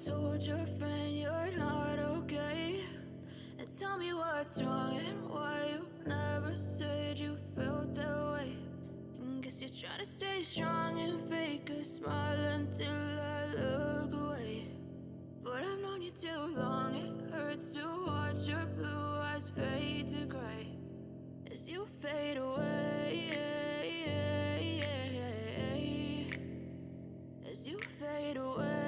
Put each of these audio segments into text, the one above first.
told your friend you're not okay? And tell me what's wrong and why you never said you felt that way. And guess you're trying to stay strong and fake a smile until I look away. But I've known you too long, it hurts to watch your blue eyes fade to gray as you fade away, as you fade away.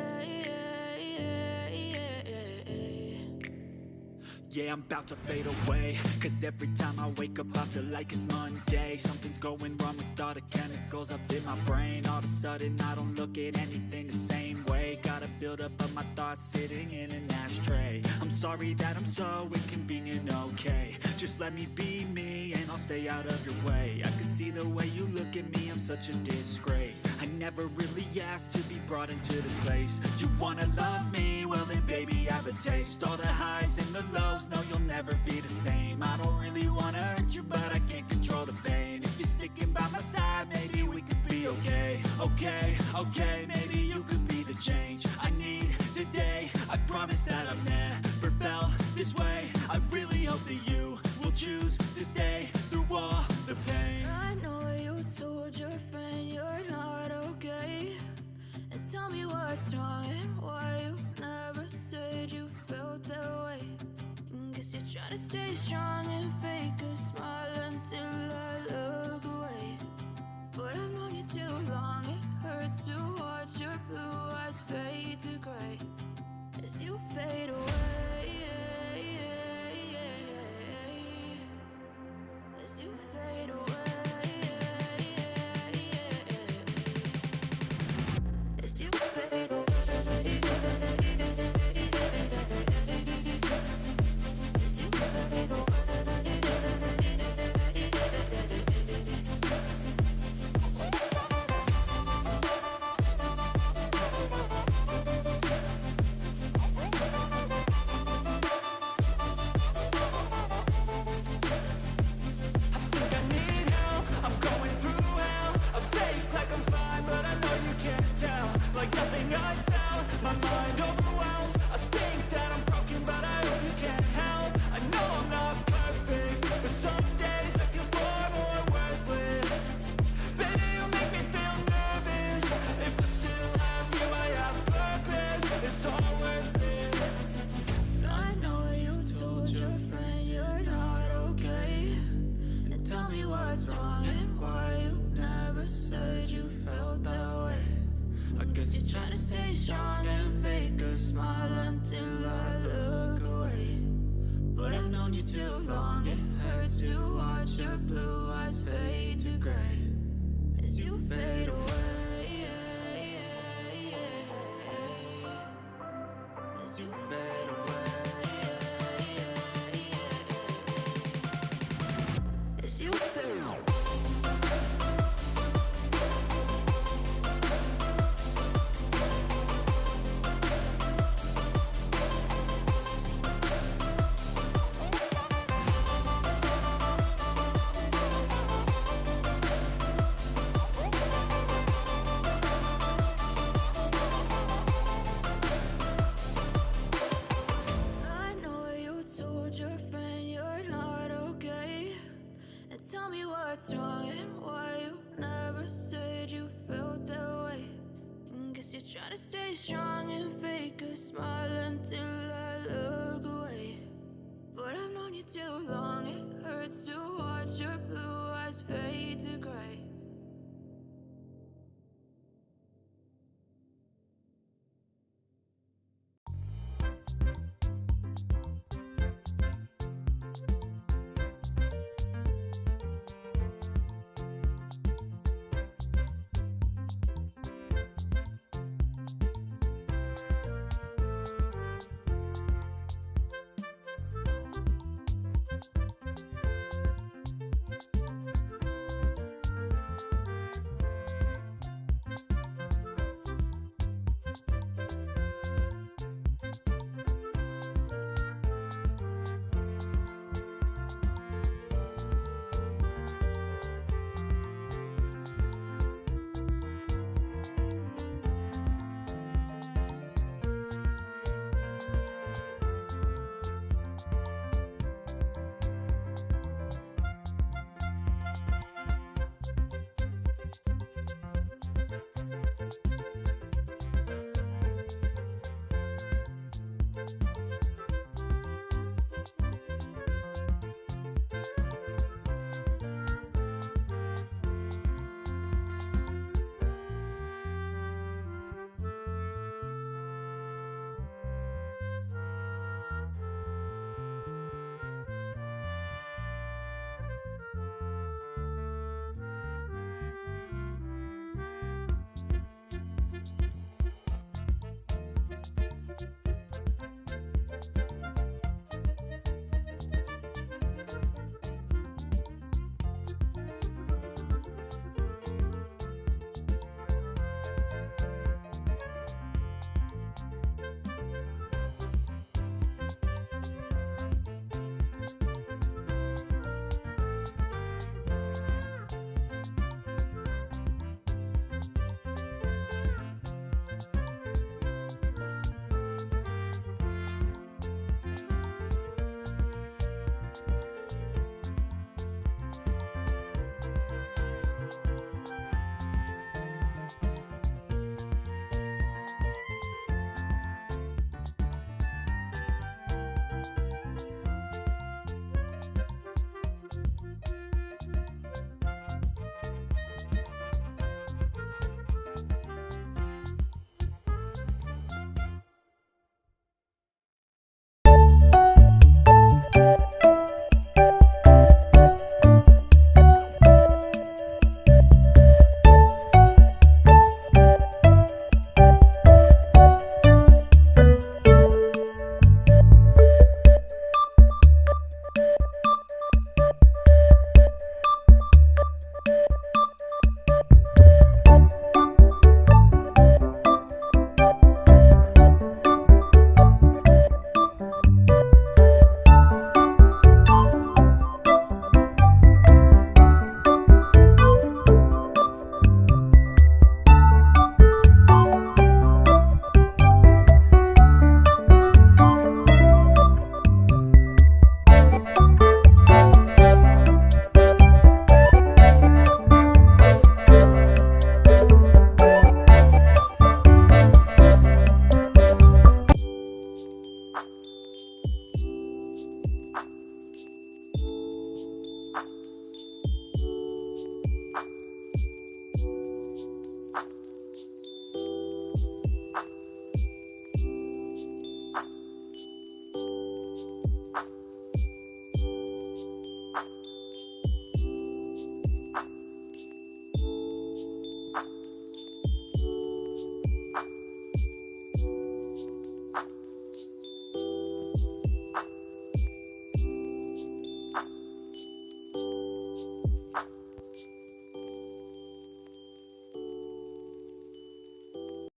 Yeah, I'm about to fade away, 'cause every time I wake up I feel like it's Monday. Something's going wrong with all the chemicals up in my brain. All of a sudden I don't look at anything the same way. Got a build up of my thoughts sitting in an ashtray. I'm sorry that I'm so inconvenient, okay? Just let me be me and I'll stay out of your way. I can see the way you look at me, I'm such a disgrace. I never really asked to be brought into this place. You wanna love me? Well then baby I have a taste. All the highs and the lows, no you'll never be the same. I don't really wanna hurt you but I can't control the pain. If you're sticking by my side maybe we could be okay. Okay, maybe you could be the change I need today. I promise that I've never felt this way. I really hope that you will choose to stay through all the pain. I know you told your friend you're not okay. And tell me what's wrong and why you never said you felt that way. And guess you're trying to stay strong and fake a smile until I look away. But I've known you too long, it hurts to watch your blue eyes fade to gray as you fade away, as you fade away, as you fade away. Tell me what's wrong and why you never said you felt that way. And guess you're trying to stay strong and fake a smile until I look away. But I've known you too long, it hurts to watch your blue eyes fade to gray